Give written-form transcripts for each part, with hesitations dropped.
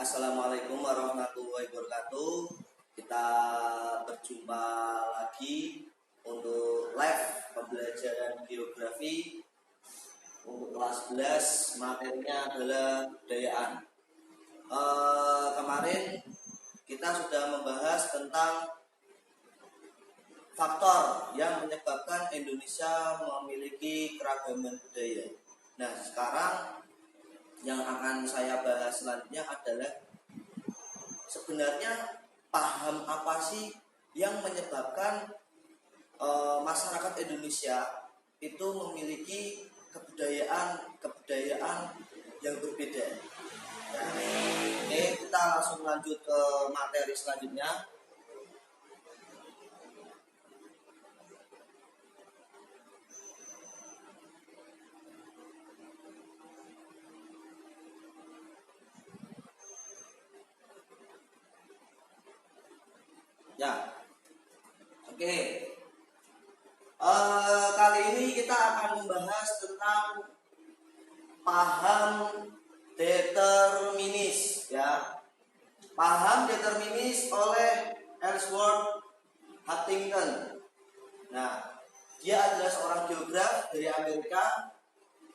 Assalamualaikum warahmatullahi wabarakatuh. Kita berjumpa lagi untuk live pembelajaran geografi untuk kelas 11. Materinya adalah kebudayaan. Kemarin kita sudah membahas tentang faktor yang menyebabkan Indonesia memiliki keragaman budaya. Nah, sekarang yang akan saya bahas selanjutnya adalah sebenarnya paham apa sih yang menyebabkan masyarakat Indonesia itu memiliki kebudayaan yang berbeda. Oke, kita langsung lanjut ke materi selanjutnya. Ya, oke. Kali ini kita akan membahas tentang paham determinis, ya. Paham determinis oleh Ellsworth Huntington. Nah, dia adalah seorang geograf dari Amerika.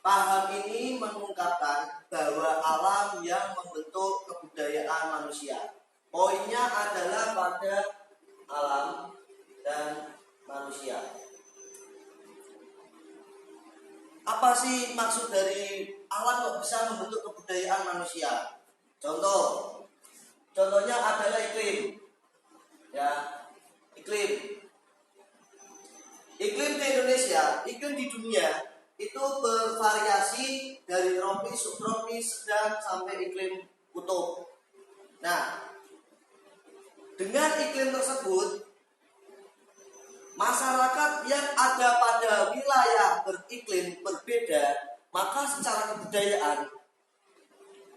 Paham ini mengungkapkan bahwa alam yang membentuk kebudayaan manusia. Poinnya adalah pada alam dan manusia. Apa sih maksud dari alam kok bisa membentuk kebudayaan manusia? Contohnya adalah iklim. Ya, iklim. Iklim di Indonesia, iklim di dunia itu bervariasi dari tropis, subtropis, dan sampai iklim kutub. Nah, dengan iklim tersebut, masyarakat yang ada pada wilayah beriklim berbeda, maka secara kebudayaan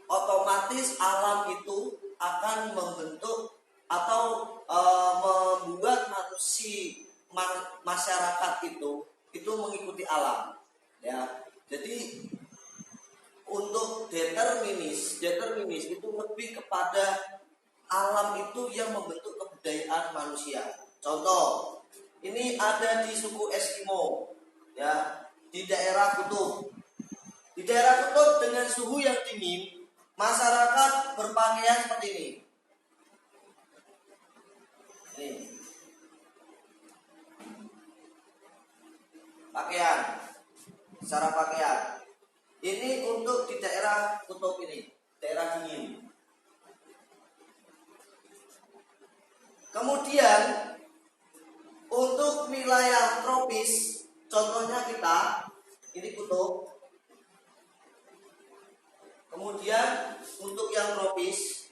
otomatis alam itu akan membentuk atau membuat masyarakat itu mengikuti alam. Ya, jadi untuk determinis itu lebih kepada alam itu yang membentuk kebudayaan manusia. Contoh, ini ada di suku Eskimo, ya, di daerah kutub. Di daerah kutub dengan suhu yang dingin, masyarakat berpakaian seperti ini. Secara pakaian. Ini untuk di daerah kutub ini, daerah dingin. Kemudian untuk wilayah tropis, contohnya kita, ini kutub. Kemudian untuk yang tropis,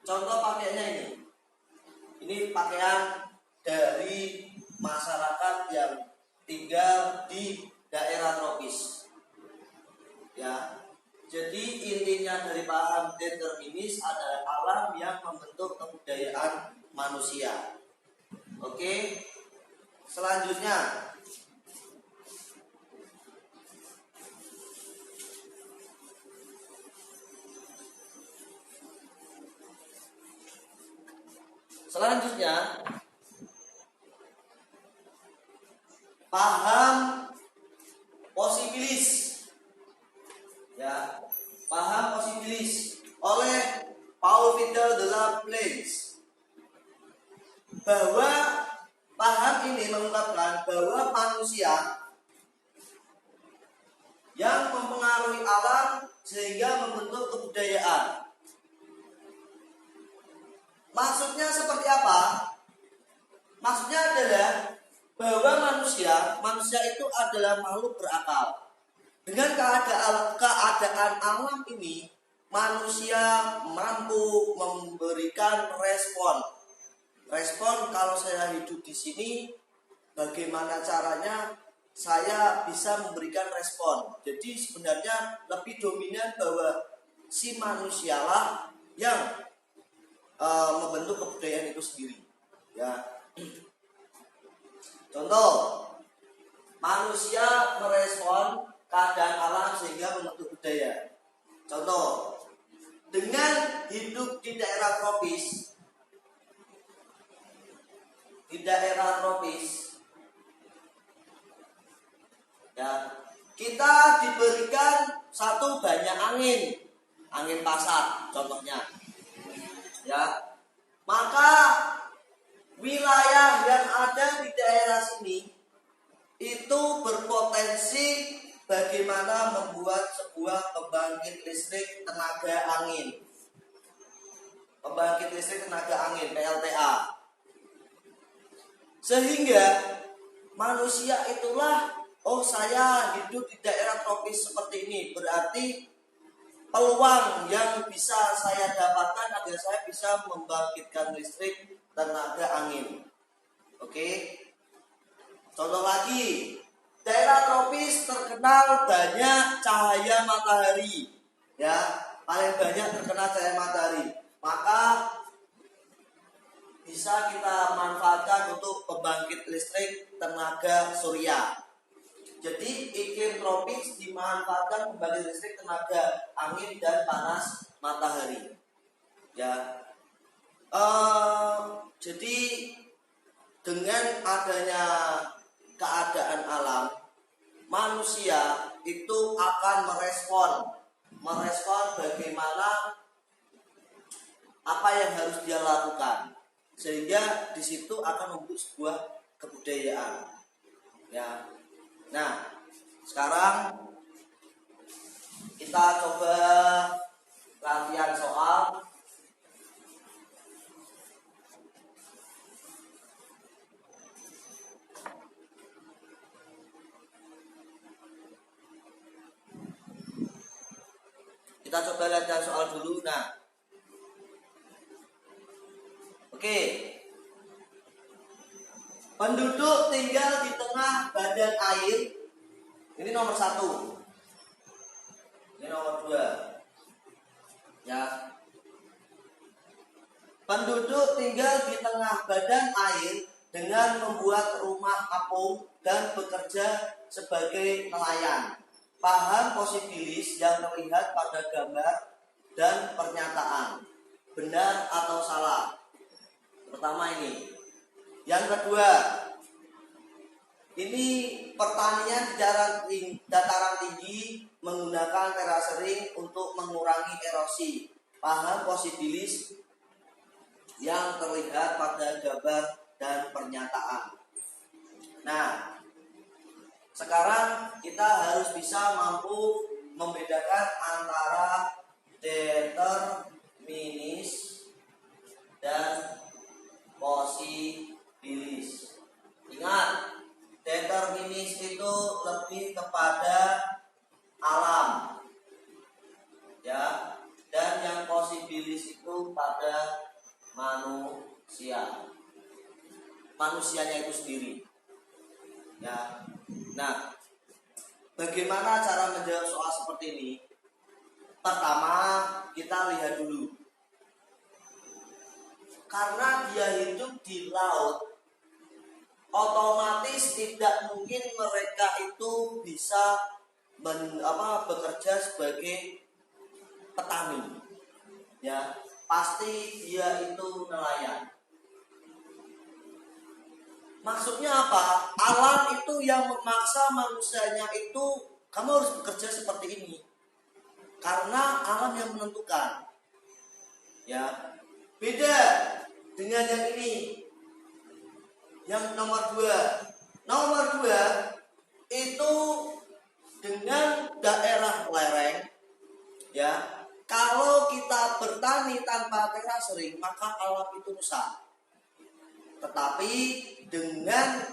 contoh pakaiannya ini. Ini pakaian dari masyarakat yang tinggal di daerah tropis. Ya. Jadi intinya dari paham determinis adalah alam yang membentuk kebudayaan manusia. Oke, selanjutnya paham posibilis. Ya, paham posibilis oleh Paul Vidal de la Planche. Bahwa paham ini mengungkapkan bahwa manusia yang mempengaruhi alam sehingga membentuk kebudayaan. Maksudnya seperti apa? Maksudnya adalah bahwa manusia itu adalah makhluk berakal. Dengan keadaan alam ini, manusia mampu memberikan respon. Respon kalau saya hidup di sini, bagaimana caranya saya bisa memberikan respon. Jadi sebenarnya lebih dominan bahwa si manusialah yang membentuk kebudayaan itu sendiri. Ya. Contoh, manusia merespon keadaan alam sehingga membentuk budaya. tropis, ya, kita diberikan satu banyak angin pasat contohnya, ya, maka wilayah yang ada di daerah sini itu berpotensi bagaimana membuat sebuah pembangkit listrik tenaga angin. Pembangkit listrik tenaga angin PLTA. Sehingga manusia itulah, oh saya hidup di daerah tropis seperti ini, berarti peluang yang bisa saya dapatkan agar saya bisa membangkitkan listrik tenaga angin. Oke. Contoh lagi, daerah tropis terkenal banyak cahaya matahari, ya, paling banyak terkena cahaya matahari, maka bisa kita manfaatkan untuk pembangkit listrik tenaga surya. Jadi iklim tropis dimanfaatkan pembangkit listrik tenaga angin dan panas matahari, ya. Jadi dengan adanya keadaan alam, manusia itu akan merespon bagaimana apa yang harus dia lakukan, sehingga di situ akan membentuk sebuah kebudayaan, ya. Nah, sekarang kita coba latihan soal. Kita coba lihat soal dulu. Nah, oke. Penduduk tinggal di tengah badan air. Ini nomor 1. Ini nomor 2. Ya. Penduduk tinggal di tengah badan air dengan membuat rumah apung dan bekerja sebagai nelayan. Paham posibilis yang terlihat pada gambar dan pernyataan. Benar atau salah? Pertama ini. Yang kedua, ini pertanian di dataran tinggi menggunakan terasering untuk mengurangi erosi. Paham posibilis yang terlihat pada gambar dan pernyataan. Nah, sekarang kita harus bisa mampu membedakan antara determinis dan posibilis. Ingat, determinis itu lebih kepada alam, ya, dan yang posibilis itu pada manusianya itu sendiri, ya. Nah, bagaimana cara menjawab soal seperti ini? Pertama, kita lihat dulu. Karena dia hidup di laut, otomatis tidak mungkin mereka itu bisa bekerja sebagai petani, ya. Pasti dia itu nelayan. Maksudnya apa? Alam itu yang memaksa manusianya itu, kamu harus bekerja seperti ini. Karena alam yang menentukan. Ya. Beda dengan yang ini. Yang nomor 2. Nomor 2 itu dengan daerah lereng, ya. Kalau kita bertani tanpa terasering, maka alam itu rusak. Tetapi dengan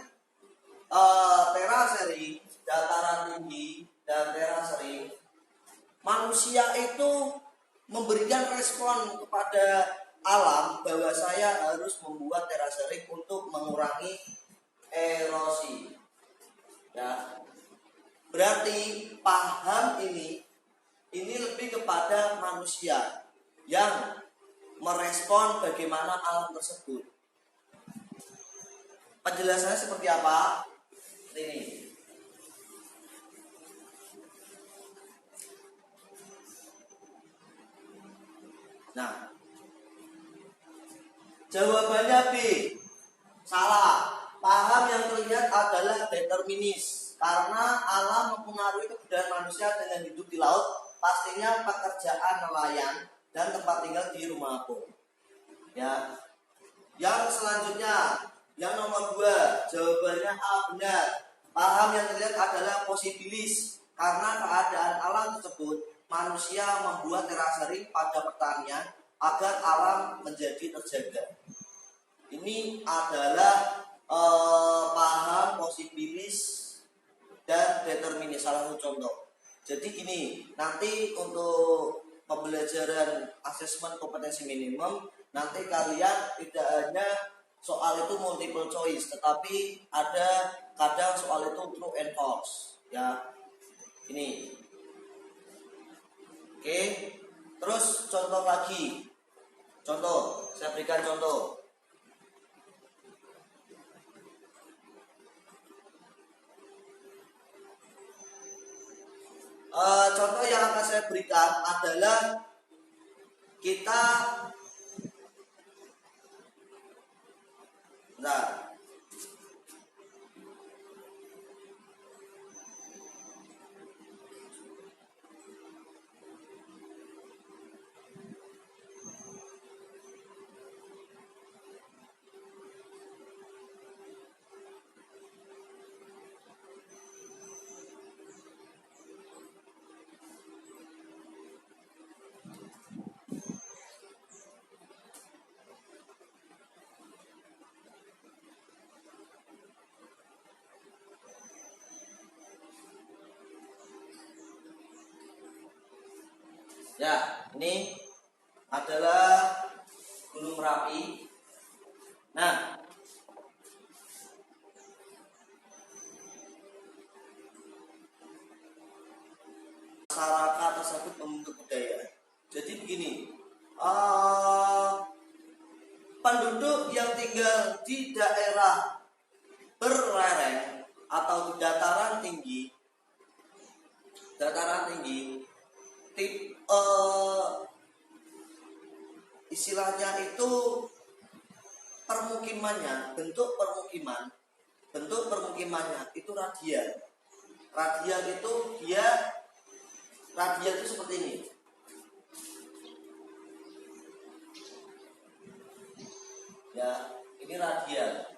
terasering, dataran tinggi dan terasering, manusia itu memberikan respon kepada alam bahwa saya harus membuat terasering untuk mengurangi erosi. Ya. Berarti paham ini lebih kepada manusia yang merespon bagaimana alam tersebut. Penjelasannya seperti apa? Ini. Nah, jawabannya B. Salah. Paham determinis karena alam mempengaruhi kebudayaan manusia dengan hidup di laut, pastinya pekerjaan nelayan dan tempat tinggal di rumah apung. Ya. Yang selanjutnya, yang nomor 2, jawabannya A benar. Paham yang terlihat adalah posibilis karena keadaan alam tersebut manusia membuat terasering pada pertanian agar alam menjadi terjaga. Ini adalah paham posibilis dan determinis, salah satu contoh. Jadi gini, nanti untuk pembelajaran asesmen kompetensi minimum, nanti kalian tidak hanya soal itu multiple choice, tetapi ada kadang soal itu true and false. Ya, ini. Oke, terus contoh lagi. Contoh, saya berikan contoh. Contoh yang akan saya berikan adalah kita ya, ini adalah Gunung Merapi. Nah, masyarakat tersebut membentuk budaya. Jadi begini, penduduk yang tinggal di daerah berlereng atau di dataran tinggi, istilahnya itu permukimannya, bentuk permukimannya itu radial. Radial itu seperti ini. Ya, ini radial.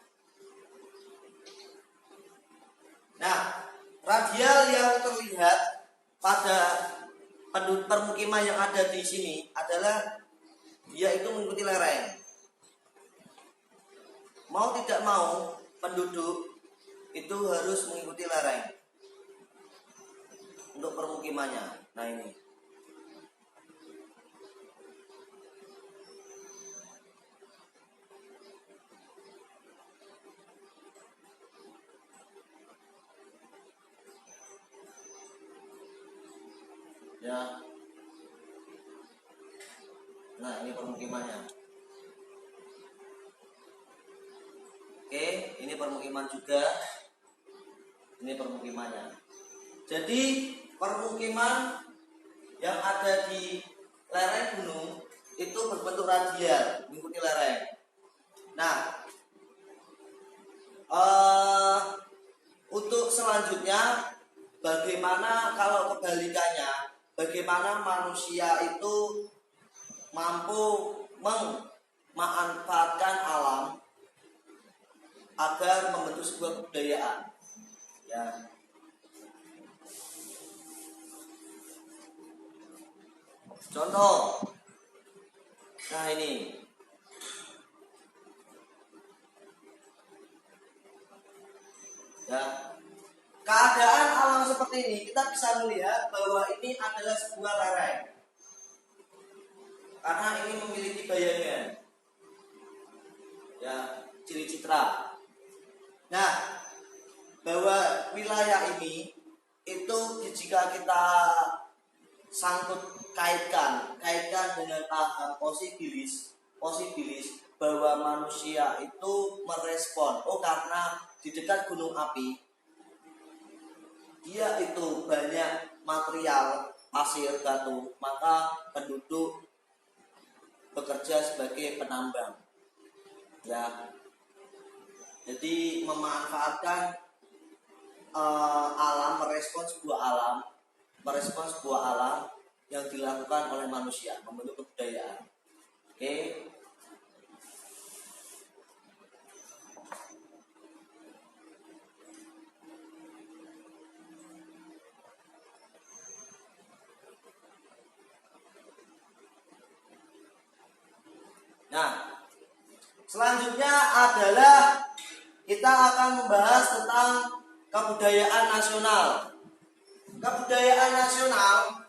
Nah, radial yang terlihat pada penduduk permukiman yang ada di sini adalah dia itu mengikuti lereng. Mau tidak mau, penduduk itu harus mengikuti lereng untuk permukimannya. Nah, ini. Ya. Nah, ini permukimannya. Oke, ini permukiman juga. Ini permukimannya. Jadi, permukiman yang ada di lereng gunung itu berbentuk radial, mengikuti lereng. Nah, untuk selanjutnya, bagaimana kalau kebalikannya? Bagaimana manusia itu mampu memanfaatkan alam agar membentuk sebuah kebudayaan? Ya. Contoh. Nah, ini. Ya. Keadaan alam seperti ini kita bisa melihat bahwa ini adalah sebuah lereng. Karena ini memiliki bayangan. Ya, ciri citra. Nah, bahwa wilayah ini itu jika kita sangkut kaitkan dengan paham posibilis bahwa manusia itu merespon, karena di dekat gunung api dia itu banyak material pasir batu, maka penduduk bekerja sebagai penambang. Ya. Jadi memanfaatkan alam, merespons sebuah alam yang dilakukan oleh manusia, membentuk kebudayaan. Oke. Nah, selanjutnya adalah kita akan membahas tentang kebudayaan nasional. Kebudayaan nasional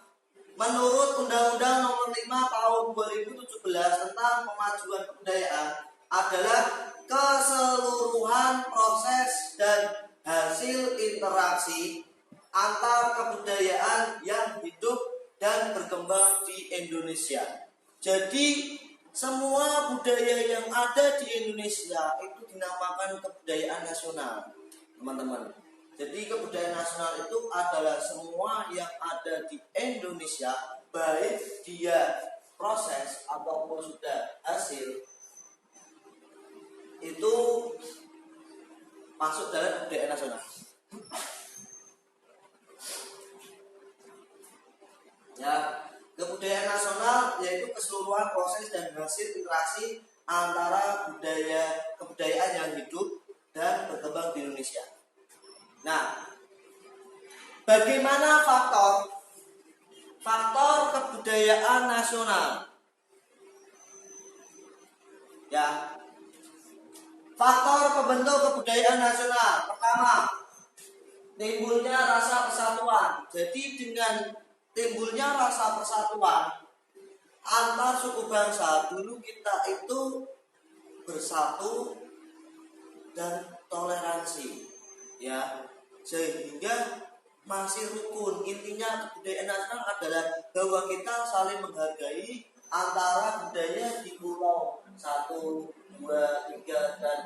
menurut Undang-Undang Nomor 5 Tahun 2017 tentang Pemajuan Kebudayaan adalah keseluruhan proses dan hasil interaksi antar kebudayaan yang hidup dan berkembang di Indonesia. Jadi semua budaya yang ada di Indonesia itu dinamakan kebudayaan nasional, teman-teman. Jadi kebudayaan nasional itu adalah semua yang ada di Indonesia, baik dia proses ataupun sudah hasil, itu masuk dalam kebudayaan nasional. Ya, kebudayaan nasional yaitu keseluruhan proses dan hasil interaksi antara kebudayaan yang hidup dan berkembang di Indonesia. Nah, bagaimana faktor kebudayaan nasional? Ya, faktor pembentuk kebudayaan nasional. Pertama, timbulnya rasa persatuan. Jadi dengan timbulnya rasa persatuan antar suku bangsa, dulu kita itu bersatu dan toleransi, ya, sehingga masih rukun. Intinya kebudayaan nasional adalah bahwa kita saling menghargai antara budaya di pulau 1, 2, 3 dan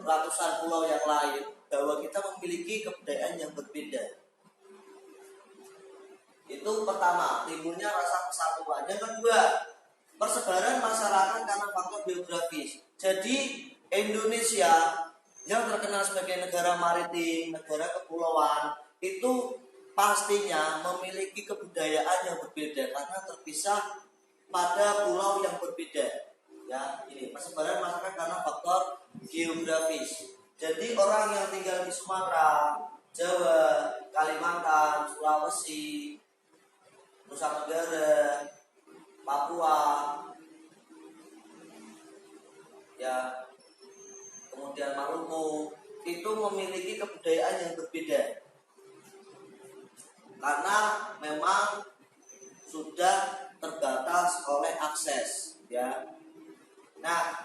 ratusan pulau yang lain, bahwa kita memiliki kebudayaan yang berbeda. Itu pertama, timbulnya rasa persatuan. Yang kedua, persebaran masyarakat karena faktor geografis. Jadi Indonesia yang terkenal sebagai negara maritim, negara kepulauan, itu pastinya memiliki kebudayaan yang berbeda karena terpisah pada pulau yang berbeda. Ya, ini persebaran masyarakat karena faktor geografis. Jadi orang yang tinggal di Sumatera, Jawa, Kalimantan, Sulawesi, Nusa Tenggara, Papua, ya, kemudian Maluku, itu memiliki kebudayaan yang berbeda karena memang sudah terbatas oleh akses, ya. Nah,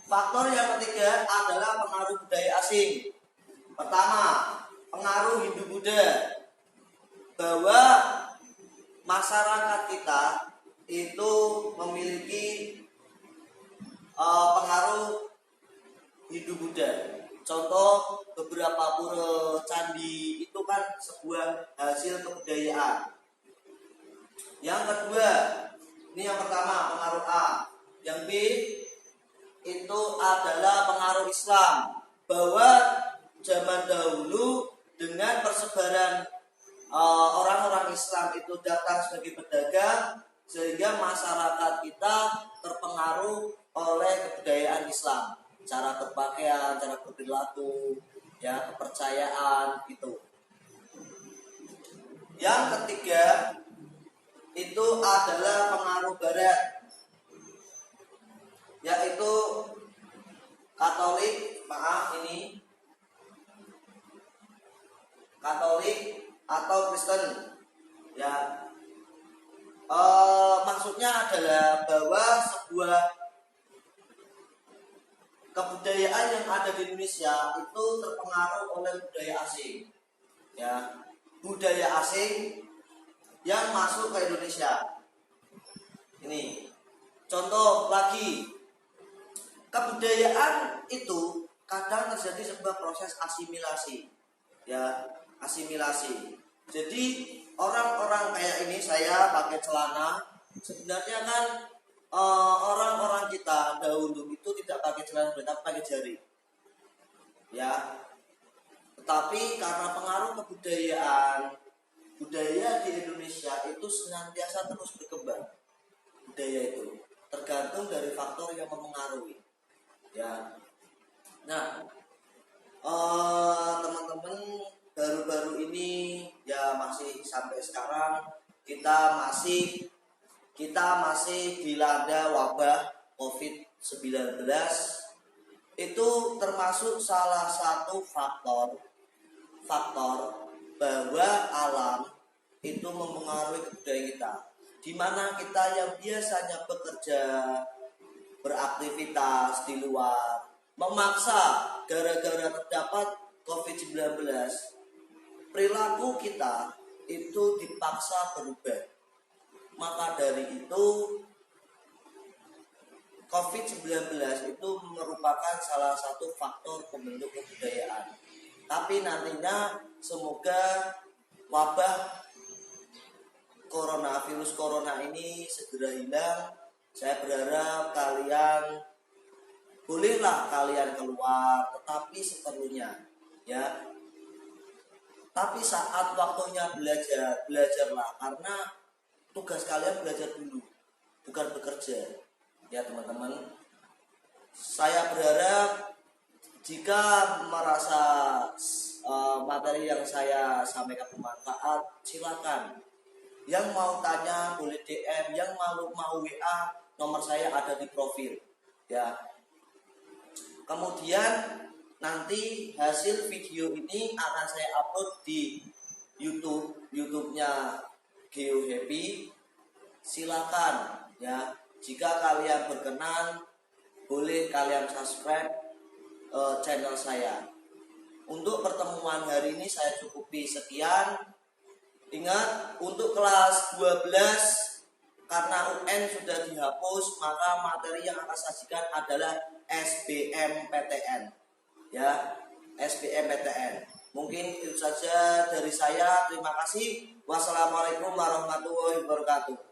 faktor yang ketiga adalah pengaruh budaya asing. Pertama, pengaruh Hindu-Buddha, bahwa masyarakat kita itu memiliki pengaruh Hindu-Buddha. Contoh beberapa pura, candi itu kan sebuah hasil kebudayaan. Yang kedua, ini yang pertama pengaruh A. Yang B itu adalah pengaruh Islam, bahwa zaman dahulu dengan persebaran orang-orang Islam itu datang sebagai pedagang, sehingga masyarakat kita terpengaruh oleh kebudayaan Islam, cara berpakaian, cara berperilaku, ya, kepercayaan itu. Yang ketiga itu adalah pengaruh Barat, yaitu Katolik, Katolik atau Kristen, ya. Maksudnya adalah bahwa sebuah kebudayaan yang ada di Indonesia itu terpengaruh oleh budaya asing, ya, budaya asing yang masuk ke Indonesia. Ini contoh lagi, kebudayaan itu kadang terjadi sebuah proses asimilasi, ya, asimilasi. Jadi orang-orang kayak ini, saya pakai celana, sebenarnya kan orang-orang kita dahulu itu tidak pakai celana tapi pakai jari, ya. Tapi karena pengaruh kebudayaan, budaya di Indonesia itu senantiasa terus berkembang. Budaya itu tergantung dari faktor yang mempengaruhi. Ya, nah teman-teman, baru-baru ini ya masih sampai sekarang kita masih dilanda wabah COVID-19. Itu termasuk salah satu faktor bahwa alam itu mempengaruhi kebudayaan kita, di mana kita yang biasanya bekerja, beraktivitas di luar, memaksa gara-gara terdapat COVID-19, perilaku kita itu dipaksa berubah. Maka dari itu COVID-19 itu merupakan salah satu faktor pembentuk kebudayaan. Tapi nantinya semoga wabah virus corona ini segera hilang. Saya berharap bolehlah kalian keluar, tetapi seperlunya, ya. Tapi saat waktunya belajarlah, karena tugas kalian belajar dulu, bukan bekerja. Ya teman-teman, saya berharap jika merasa materi yang saya sampaikan bermanfaat, silakan. Yang mau tanya boleh DM, yang mau WA, nomor saya ada di profil. Ya. Kemudian nanti hasil video ini akan saya upload di YouTube-nya Geo Happy. Silakan ya. Jika kalian berkenan, boleh kalian subscribe channel saya. Untuk pertemuan hari ini saya cukupi sekian. Ingat, untuk kelas 12 karena UN sudah dihapus, maka materi yang akan sajikan adalah SBMPTN. Ya, SBMPTN. Mungkin itu saja dari saya. Terima kasih. Wassalamualaikum warahmatullahi wabarakatuh.